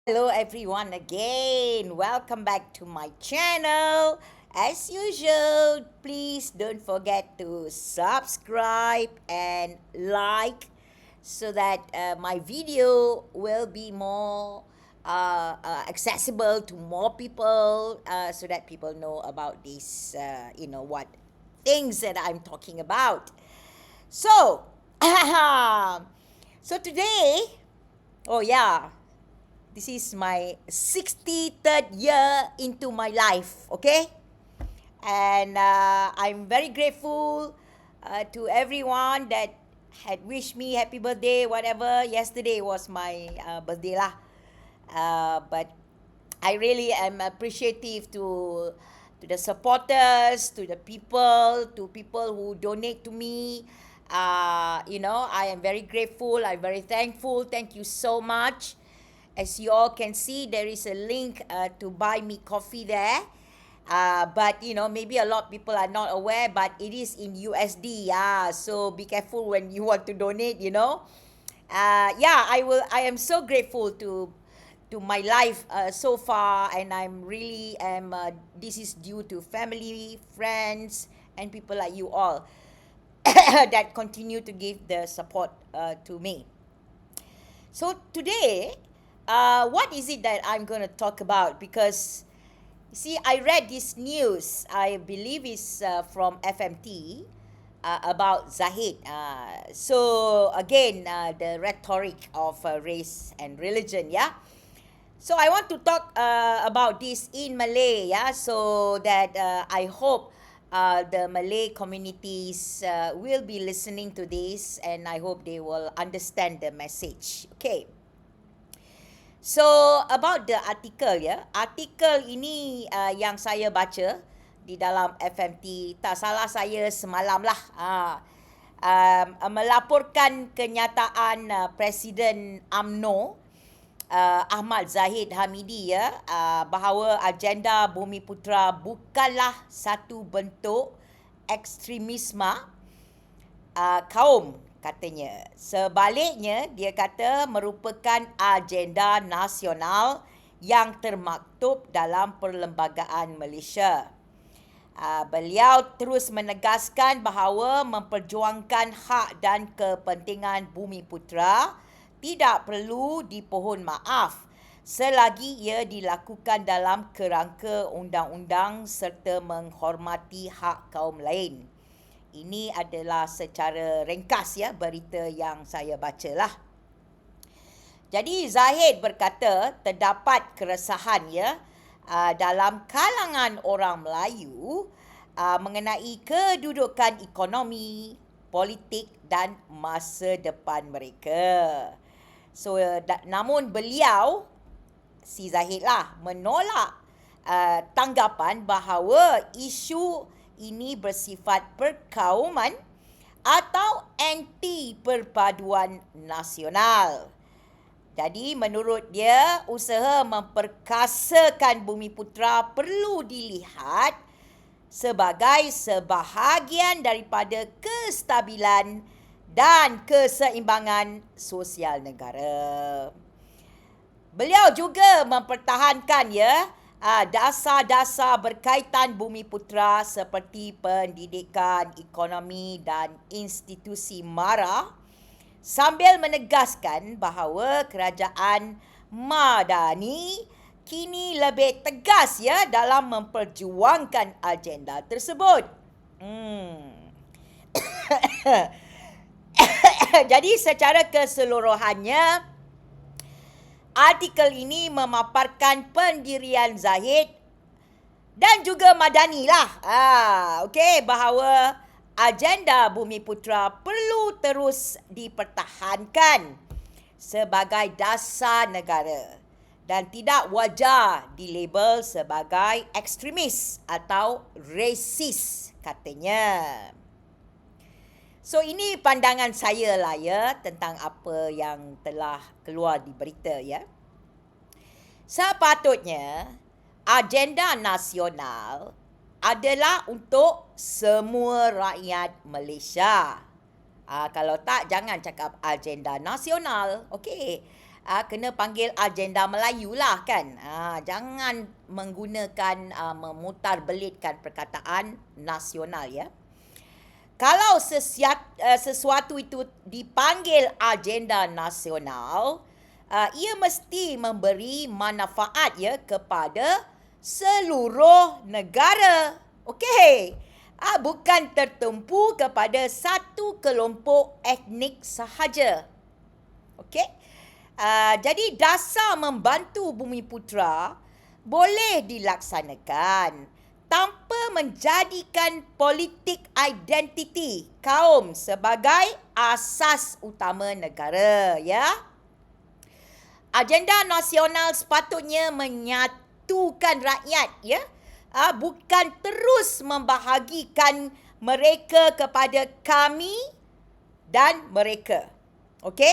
Hello everyone again. Welcome back to my channel. As usual, please don't forget to subscribe and like so that my video will be more accessible to more people so that people know about these what things that I'm talking about. So, so today, oh yeah, this is my 63rd year into my life, okay? And I'm very grateful to everyone that had wished me happy birthday, whatever. Yesterday was my birthday lah. But I really am appreciative to the supporters, to people who donate to me. I am very grateful. I'm very thankful. Thank you so much. As you all can see, there is a link to buy me coffee there. But maybe a lot of people are not aware, but it is in USD. Yeah, so be careful when you want to donate. Yeah, I am so grateful to my life so far, and I'm really am. This is due to family, friends, and people like you all that continue to give the support to me. So today, what is it that I'm going to talk about? Because you see, I read this news. I believe it's from FMT about Zahid. So again, the rhetoric of race and religion. Yeah. So I want to talk about this in Malay. Yeah. So that I hope the Malay communities will be listening to this, and I hope they will understand the message. Okay. So about the article ya, artikel ini yang saya baca di dalam FMT, tak salah saya semalam lah, melaporkan kenyataan Presiden UMNO Ahmad Zahid Hamidi ya, bahawa agenda Bumiputra bukanlah satu bentuk ekstremisme kaum, katanya. Sebaliknya, dia kata merupakan agenda nasional yang termaktub dalam Perlembagaan Malaysia. Beliau terus menegaskan bahawa memperjuangkan hak dan kepentingan Bumiputra tidak perlu dipohon maaf selagi ia dilakukan dalam kerangka undang-undang serta menghormati hak kaum lain. Ini adalah secara ringkas ya berita yang saya bacalah. Jadi Zahid berkata terdapat keresahan ya dalam kalangan orang Melayu mengenai kedudukan ekonomi, politik dan masa depan mereka. So namun beliau, si Zahid lah, menolak tanggapan bahawa isu ini bersifat perkauman atau anti perpaduan nasional. Jadi menurut dia, usaha memperkasakan Bumiputra perlu dilihat sebagai sebahagian daripada kestabilan dan keseimbangan sosial negara. Beliau juga mempertahankan ya dasar-dasar berkaitan Bumiputra seperti pendidikan, ekonomi dan institusi MARA sambil menegaskan bahawa kerajaan Madani kini lebih tegas ya dalam memperjuangkan agenda tersebut. Jadi secara keseluruhannya, artikel ini memaparkan pendirian Zahid dan juga Madani lah. Okey, bahawa agenda Bumiputra perlu terus dipertahankan sebagai dasar negara dan tidak wajar dilabel sebagai ekstremis atau resis, katanya. So ini pandangan saya lah ya tentang apa yang telah keluar di berita ya. Sepatutnya agenda nasional adalah untuk semua rakyat Malaysia. Kalau tak, jangan cakap agenda nasional. Okey. kena panggil agenda Melayu lah kan. Jangan menggunakan memutarbelitkan perkataan nasional ya. Kalau sesuatu itu dipanggil agenda nasional, ia mesti memberi manfaat ya kepada seluruh negara. Okey. Bukan tertumpu kepada satu kelompok etnik sahaja. Okey. Jadi dasar membantu Bumiputera boleh dilaksanakan tanpa menjadikan politik identiti kaum sebagai asas utama negara ya. Agenda nasional sepatutnya menyatukan rakyat ya. Bukan terus membahagikan mereka kepada kami dan mereka. Okey?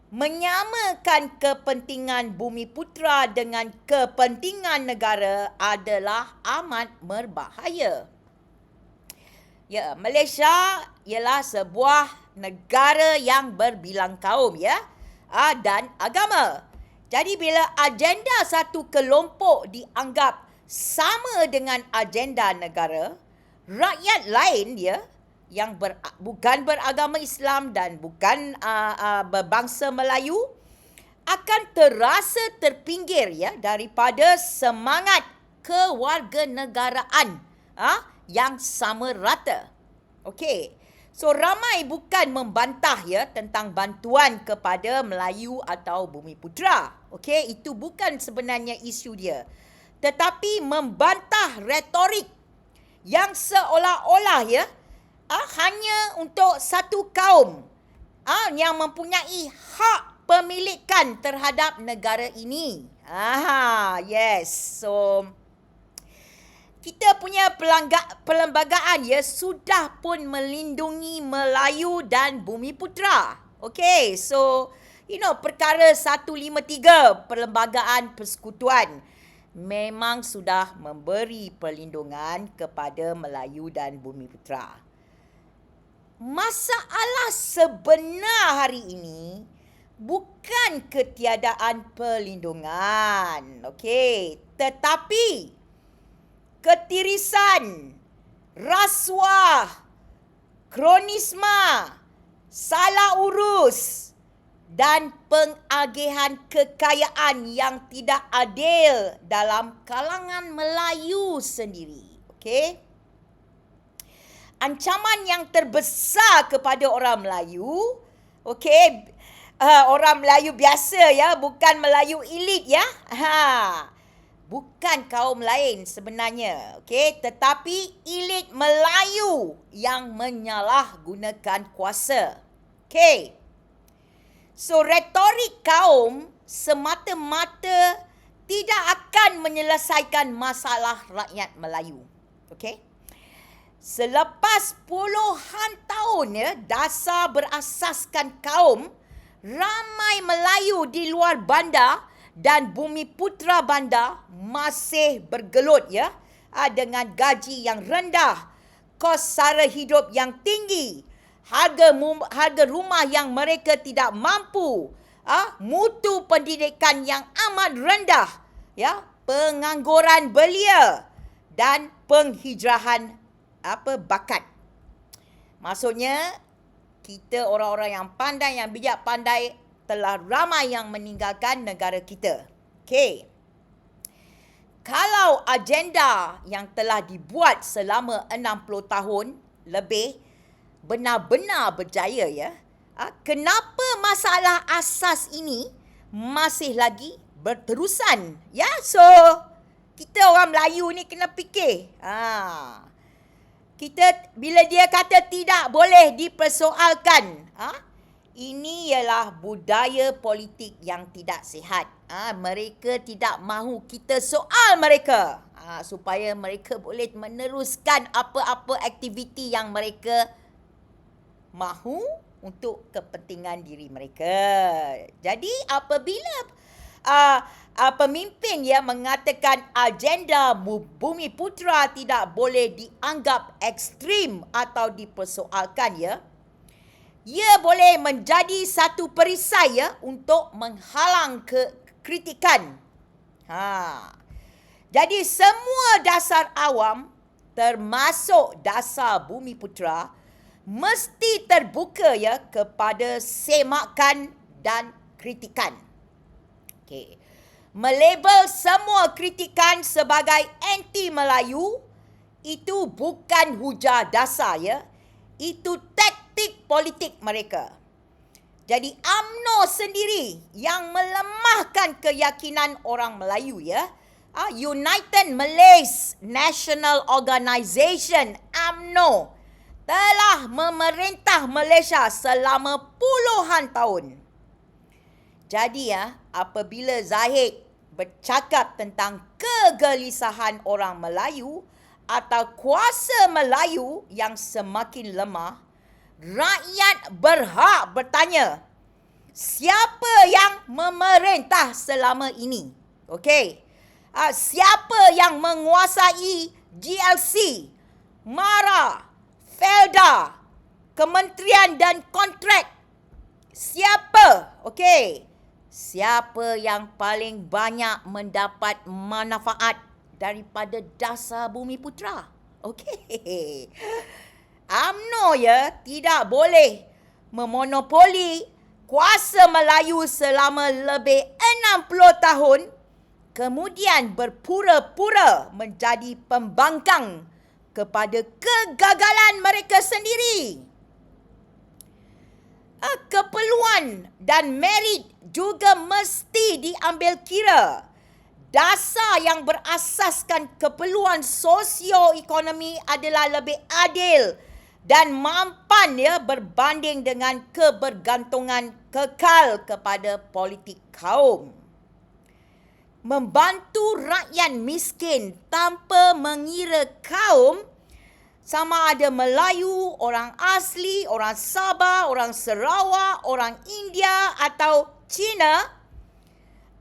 Menyamakan kepentingan Bumiputera dengan kepentingan negara adalah amat berbahaya. Ya, Malaysia ialah sebuah negara yang berbilang kaum ya, dan agama. Jadi bila agenda satu kelompok dianggap sama dengan agenda negara, rakyat lain ya yang bukan beragama Islam dan bukan berbangsa Melayu akan terasa terpinggir ya daripada semangat kewarganegaraan yang sama rata. Okey. So ramai bukan membantah ya tentang bantuan kepada Melayu atau Bumiputera. Okey, itu bukan sebenarnya isu dia. Tetapi membantah retorik yang seolah-olah ya hanya untuk satu kaum yang mempunyai hak pemilikan terhadap negara ini. Yes. So kita punya perlembagaan ya sudah pun melindungi Melayu dan Bumiputera. Okay, so perkara 153 Perlembagaan Persekutuan memang sudah memberi perlindungan kepada Melayu dan Bumiputera. Masalah sebenar hari ini bukan ketiadaan perlindungan, okey, tetapi ketirisan, rasuah, kronisma, salah urus dan pengagihan kekayaan yang tidak adil dalam kalangan Melayu sendiri. Okey? Ancaman yang terbesar kepada orang Melayu, okey, orang Melayu biasa ya, bukan Melayu elit ya. Bukan kaum lain sebenarnya, okey, tetapi elit Melayu yang menyalahgunakan kuasa. Okey. So retorik kaum semata-mata tidak akan menyelesaikan masalah rakyat Melayu. Okey. Selepas puluhan tahun ya, dasar berasaskan kaum, ramai Melayu di luar bandar dan Bumiputera bandar masih bergelut ya, dengan gaji yang rendah, kos sara hidup yang tinggi, harga rumah yang mereka tidak mampu, mutu pendidikan yang amat rendah, ya, pengangguran belia dan penghijrahan bakat. Maksudnya kita orang-orang yang pandai, yang bijak pandai, telah ramai yang meninggalkan negara kita. Okey. Kalau agenda yang telah dibuat selama 60 tahun lebih benar-benar berjaya ya, kenapa masalah asas ini masih lagi berterusan? Ya, so kita orang Melayu ni kena fikir. Kita bila dia kata tidak boleh dipersoalkan, ini ialah budaya politik yang tidak sihat. Mereka tidak mahu kita soal mereka, supaya mereka boleh meneruskan apa-apa aktiviti yang mereka mahu untuk kepentingan diri mereka. Jadi apabila pemimpin yang mengatakan agenda Bumiputera tidak boleh dianggap ekstrim atau dipersoalkan ya, ia boleh menjadi satu perisai ya untuk menghalang kritikan. Jadi semua dasar awam termasuk dasar Bumiputera mesti terbuka ya kepada semakan dan kritikan. Okey. Melabel semua kritikan sebagai anti Melayu itu bukan hujah dasar ya. Itu taktik politik mereka. Jadi UMNO sendiri yang melemahkan keyakinan orang Melayu ya. United Malays National Organisation UMNO telah memerintah Malaysia selama puluhan tahun. Jadi apabila Zahid bercakap tentang kegelisahan orang Melayu atau kuasa Melayu yang semakin lemah, rakyat berhak bertanya, siapa yang memerintah selama ini? Okey. Siapa yang menguasai GLC, MARA, Felda, kementerian dan kontrak? Siapa? Okey. Siapa yang paling banyak mendapat manfaat daripada dasar Bumiputera? Okey. UMNO ya tidak boleh memonopoli kuasa Melayu selama lebih 60 tahun kemudian berpura-pura menjadi pembangkang kepada kegagalan mereka sendiri. Keperluan dan merit juga mesti diambil kira. Dasar yang berasaskan keperluan sosioekonomi adalah lebih adil dan mampan ya berbanding dengan kebergantungan kekal kepada politik kaum. Membantu rakyat miskin tanpa mengira kaum, sama ada Melayu, orang asli, orang Sabah, orang Sarawak, orang India atau Cina,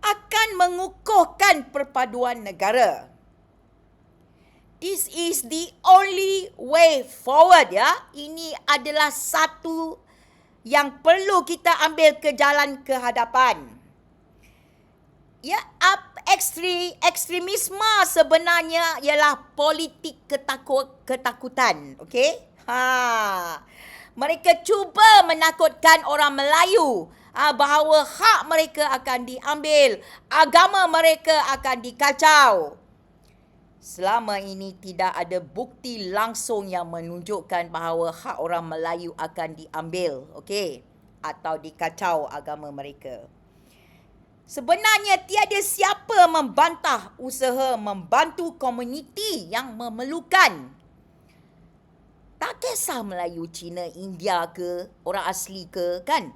akan mengukuhkan perpaduan negara. This is the only way forward ya. Ini adalah satu yang perlu kita ambil ke jalan ke hadapan. Ya, ekstremisme sebenarnya ialah politik ketakutan, okey? Mereka cuba menakutkan orang Melayu bahawa hak mereka akan diambil, agama mereka akan dikacau. Selama ini tidak ada bukti langsung yang menunjukkan bahawa hak orang Melayu akan diambil, okey, atau dikacau agama mereka. Sebenarnya tiada siapa membantah usaha membantu komuniti yang memerlukan. Tak kisah Melayu, Cina, India ke, orang asli ke, kan?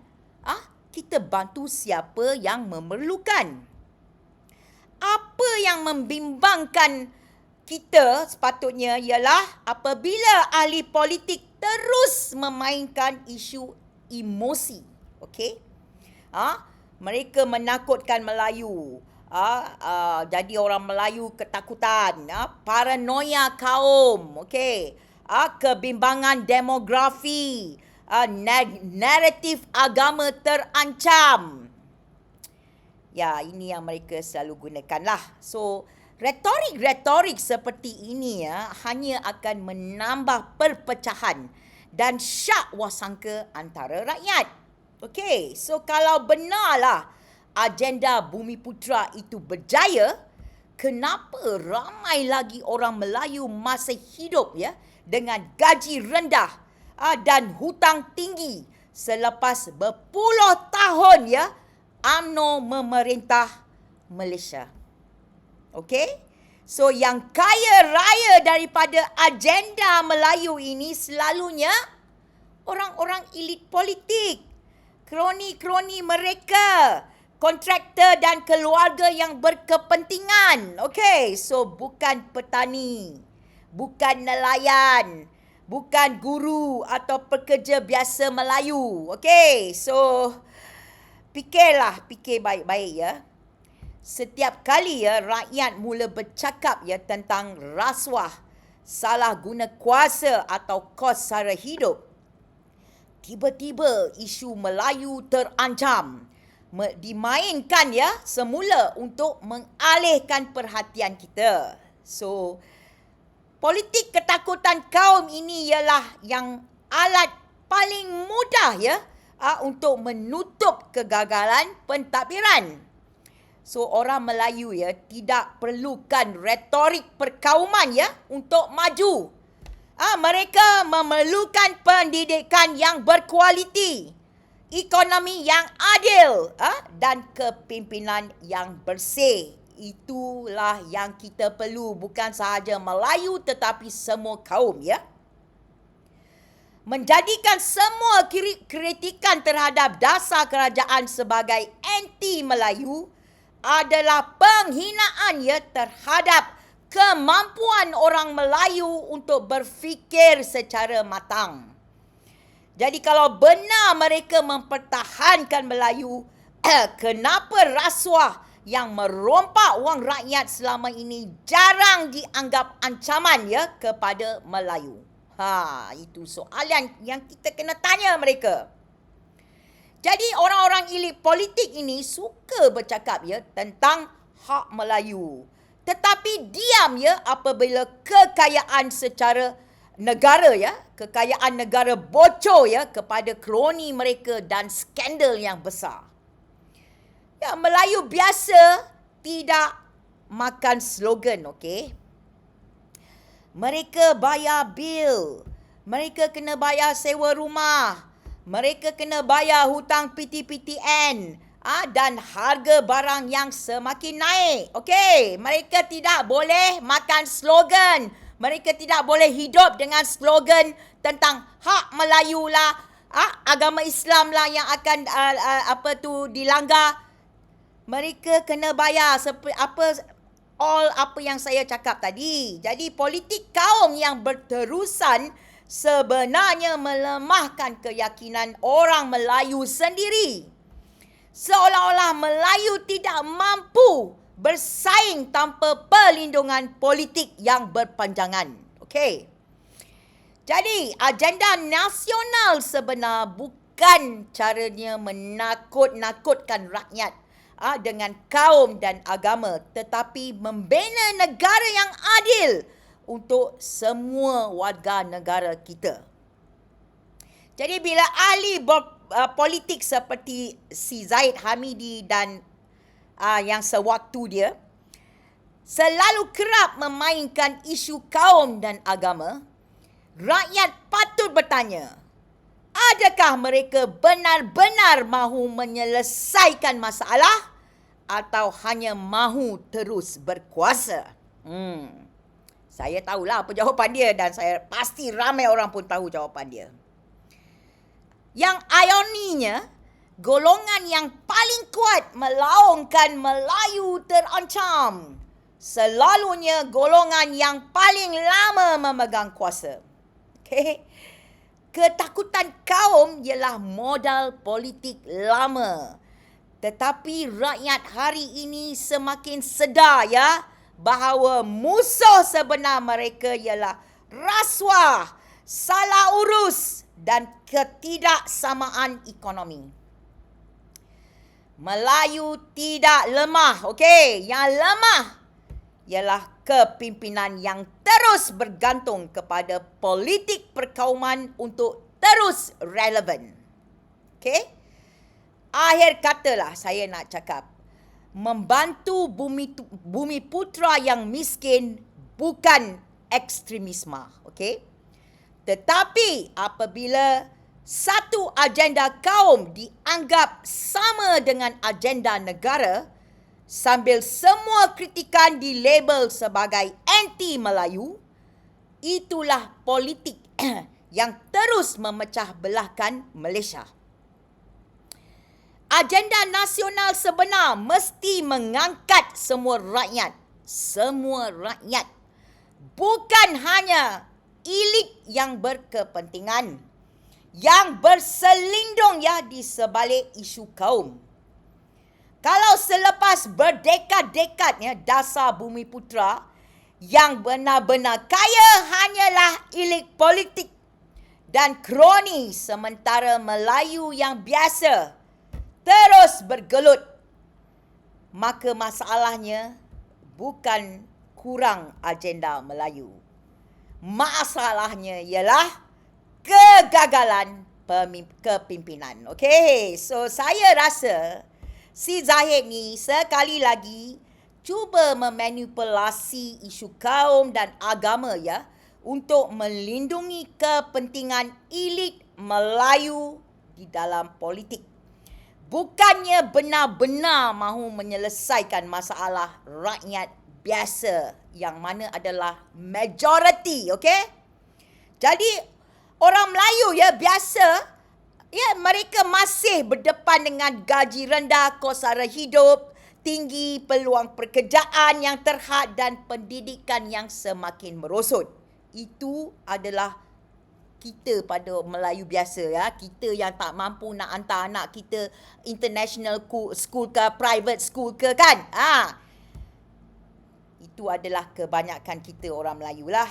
Kita bantu siapa yang memerlukan. Apa yang membimbangkan kita sepatutnya ialah apabila ahli politik terus memainkan isu emosi. Okey? Mereka menakutkan Melayu. Jadi orang Melayu ketakutan. Paranoia kaum. Okey. Kebimbangan demografi. Naratif agama terancam. Ya, ini yang mereka selalu gunakanlah. So, retorik-retorik seperti ini hanya akan menambah perpecahan dan syak wasangka antara rakyat. Okey, so kalau benarlah agenda Bumiputera itu berjaya, kenapa ramai lagi orang Melayu masih hidup ya dengan gaji rendah dan hutang tinggi selepas berpuluh tahun ya UMNO memerintah Malaysia? Okey? So yang kaya raya daripada agenda Melayu ini selalunya orang-orang elit politik, kroni-kroni mereka, kontraktor dan keluarga yang berkepentingan. Okey, so bukan petani, bukan nelayan, bukan guru atau pekerja biasa Melayu. Okey, so fikir baik-baik ya. Setiap kali ya rakyat mula bercakap ya tentang rasuah, salah guna kuasa atau kos sara hidup, tiba-tiba isu Melayu terancam dimainkan ya semula untuk mengalihkan perhatian kita. So, politik ketakutan kaum ini ialah yang alat paling mudah ya untuk menutup kegagalan pentadbiran. So, orang Melayu ya tidak perlukan retorik perkauman ya untuk maju. Mereka memerlukan pendidikan yang berkualiti, ekonomi yang adil dan kepimpinan yang bersih. Itulah yang kita perlu, bukan sahaja Melayu tetapi semua kaum ya. Menjadikan semua kritikan terhadap dasar kerajaan sebagai anti-Melayu adalah penghinaan ya terhadap kemampuan orang Melayu untuk berfikir secara matang. Jadi kalau benar mereka mempertahankan Melayu, kenapa rasuah yang merompak wang rakyat selama ini jarang dianggap ancaman ya kepada Melayu? Itu soalan yang kita kena tanya mereka. Jadi orang-orang elit politik ini suka bercakap ya tentang hak Melayu. Tetapi diam ya apabila kekayaan secara negara ya, kekayaan negara bocor ya kepada kroni mereka dan skandal yang besar. Ya, Melayu biasa tidak makan slogan, okey? Mereka bayar bil, mereka kena bayar sewa rumah, mereka kena bayar hutang PTPTN dan harga barang yang semakin naik. Okey, mereka tidak boleh makan slogan. Mereka tidak boleh hidup dengan slogan tentang hak Melayu lah, agama Islam lah yang akan dilanggar. Mereka kena bayar apa yang saya cakap tadi. Jadi politik kaum yang berterusan sebenarnya melemahkan keyakinan orang Melayu sendiri. Seolah-olah Melayu tidak mampu bersaing tanpa perlindungan politik yang berpanjangan. Okey. Jadi, agenda nasional sebenar bukan caranya menakut-nakutkan rakyat dengan kaum dan agama, tetapi membina negara yang adil untuk semua warga negara kita. Jadi bila ahli politik seperti si Zahid Hamidi dan yang sewaktu dia selalu kerap memainkan isu kaum dan agama, rakyat patut bertanya, adakah mereka benar-benar mahu menyelesaikan masalah atau hanya mahu terus berkuasa? Saya tahulah apa jawapan dia dan saya pasti ramai orang pun tahu jawapan dia. Yang ironinya, golongan yang paling kuat melaungkan Melayu terancam selalunya golongan yang paling lama memegang kuasa. Okay? Ketakutan kaum ialah modal politik lama. Tetapi rakyat hari ini semakin sedar ya bahawa musuh sebenar mereka ialah rasuah, salah urus dan ketidaksamaan ekonomi. Melayu tidak lemah, okey? Yang lemah ialah kepimpinan yang terus bergantung kepada politik perkauman untuk terus relevan. Okey? Akhir katalah saya nak cakap, membantu bumi putra yang miskin bukan ekstremisme, okey? Tetapi apabila satu agenda kaum dianggap sama dengan agenda negara, sambil semua kritikan dilabel sebagai anti-Melayu, itulah politik yang terus memecah belahkan Malaysia. Agenda nasional sebenar mesti mengangkat semua rakyat. Semua rakyat. Bukan hanya elit yang berkepentingan, yang berselindung ya di sebalik isu kaum. Kalau selepas berdekad-dekad ya dasar bumi putra, yang benar-benar kaya hanyalah elit politik dan kroni, sementara Melayu yang biasa terus bergelut. Maka masalahnya bukan kurang agenda Melayu. Masalahnya ialah kegagalan kepimpinan. Okey, so saya rasa si Zahid ni sekali lagi cuba memanipulasi isu kaum dan agama ya untuk melindungi kepentingan elit Melayu di dalam politik. Bukannya benar-benar mahu menyelesaikan masalah rakyat biasa yang mana adalah majoriti, okey? Jadi orang Melayu ya biasa, ya mereka masih berdepan dengan gaji rendah, kos sara hidup tinggi, peluang pekerjaan yang terhad dan pendidikan yang semakin merosot. Itu adalah kita pada Melayu biasa ya. Kita yang tak mampu nak hantar anak kita international school ke private school ke kan. Itu adalah kebanyakan kita orang Melayu lah.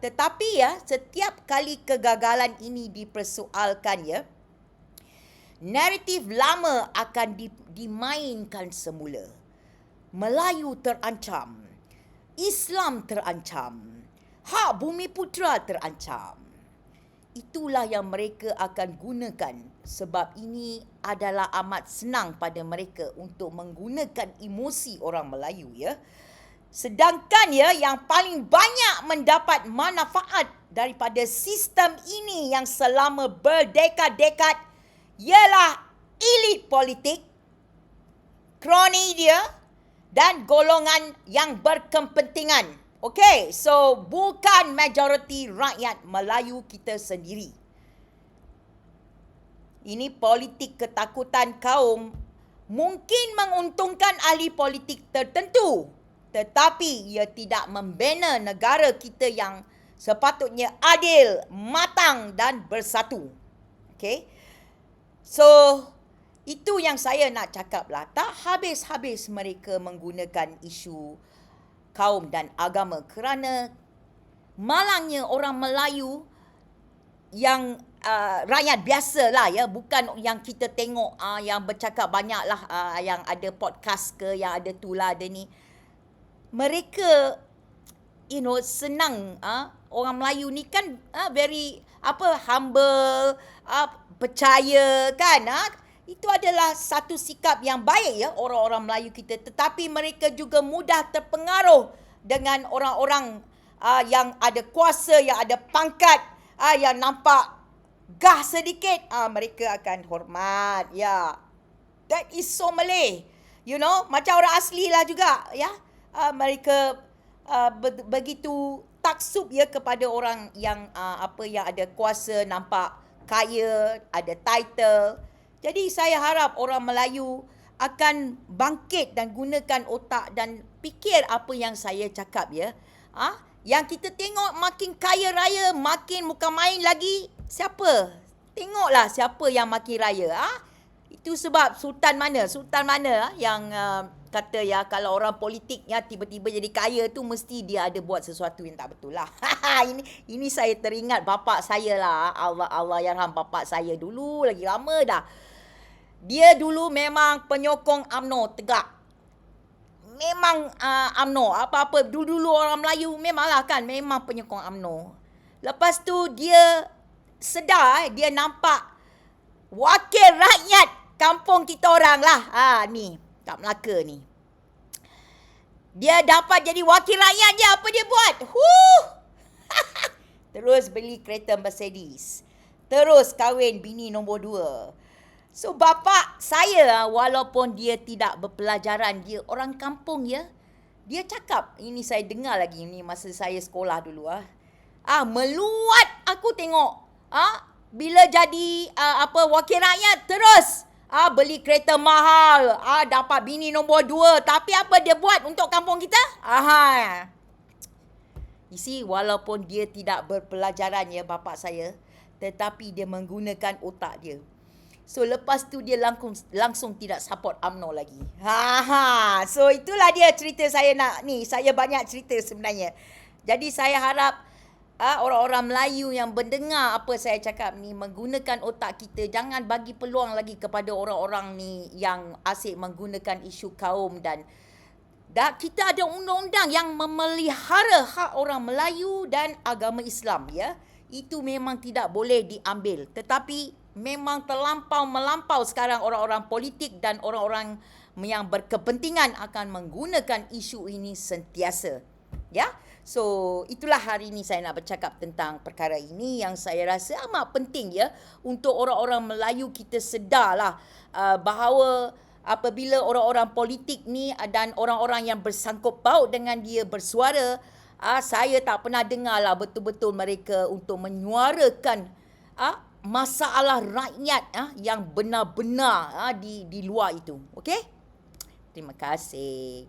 Tetapi ya, setiap kali kegagalan ini dipersoalkan ya, naratif lama akan dimainkan semula. Melayu terancam, Islam terancam, hak bumi putera terancam. Itulah yang mereka akan gunakan sebab ini adalah amat senang pada mereka untuk menggunakan emosi orang Melayu ya. Sedangkan ya yang paling banyak mendapat manfaat daripada sistem ini yang selama berdekad-dekad ialah elit politik, kroni dia dan golongan yang berkepentingan. Okey, so bukan majoriti rakyat Melayu kita sendiri. Ini politik ketakutan kaum mungkin menguntungkan ahli politik tertentu, tetapi ia tidak membina negara kita yang sepatutnya adil, matang dan bersatu. Okey. So, itu yang saya nak cakap lah. Tak habis-habis mereka menggunakan isu kaum dan agama kerana malangnya orang Melayu yang rakyat biasa lah ya, bukan yang kita tengok yang bercakap banyak lah, yang ada podcast ke, yang ada tu lah, ada ni. Mereka senang, orang Melayu ni kan very humble, percaya kan. Itu adalah satu sikap yang baik ya orang-orang Melayu kita, tetapi mereka juga mudah terpengaruh dengan orang-orang yang ada kuasa, yang ada pangkat, yang nampak gah sedikit, mereka akan hormat ya. That is so Malay. Macam orang asli lah juga ya. Mereka begitu taksub ya kepada orang yang yang ada kuasa, nampak kaya, ada title. Jadi saya harap orang Melayu akan bangkit dan gunakan otak dan fikir apa yang saya cakap ya. Yang kita tengok makin kaya raya, makin muka main lagi, siapa? Tengoklah siapa yang makin raya. Itu sebab sultan mana yang kata ya kalau orang politik ya tiba-tiba jadi kaya tu mesti dia ada buat sesuatu yang tak betul lah. ini saya teringat bapak saya lah. Allah yarham bapak saya dulu, lagi lama dah. Dia dulu memang penyokong UMNO tegak. Memang UMNO, apa-apa dulu orang Melayu memanglah kan, memang penyokong UMNO. Lepas tu dia sedar, dia nampak wakil rakyat kampung kita orang lah. Ni, kat Melaka ni. Dia dapat jadi wakil rakyat je, apa dia buat? Terus beli kereta Mercedes. Terus kahwin bini nombor 2. So bapa saya walaupun dia tidak berpelajaran, dia orang kampung ya. Dia cakap, ini saya dengar lagi ni masa saya sekolah dulu meluat aku tengok. Bila jadi wakil rakyat terus beli kereta mahal, dapat bini nombor 2, tapi apa dia buat untuk kampung kita? You see, walaupun dia tidak berpelajaran ya bapa saya, tetapi dia menggunakan otak dia. So lepas tu dia langsung tidak support UMNO lagi. So itulah dia cerita saya nak ni. Saya banyak cerita sebenarnya. Jadi saya harap orang-orang Melayu yang mendengar apa saya cakap ni, menggunakan otak kita, jangan bagi peluang lagi kepada orang-orang ni yang asyik menggunakan isu kaum dan kita ada undang-undang yang memelihara hak orang Melayu dan agama Islam, ya. Itu memang tidak boleh diambil. Tetapi memang melampau sekarang orang-orang politik dan orang-orang yang berkepentingan akan menggunakan isu ini sentiasa. Ya. So, itulah hari ini saya nak bercakap tentang perkara ini yang saya rasa amat penting, ya, untuk orang-orang Melayu kita sedarlah bahawa apabila orang-orang politik ni dan orang-orang yang bersangkut paut dengan dia bersuara, saya tak pernah dengar lah betul-betul mereka untuk menyuarakan masalah rakyat yang benar-benar di luar itu. Okey? Terima kasih.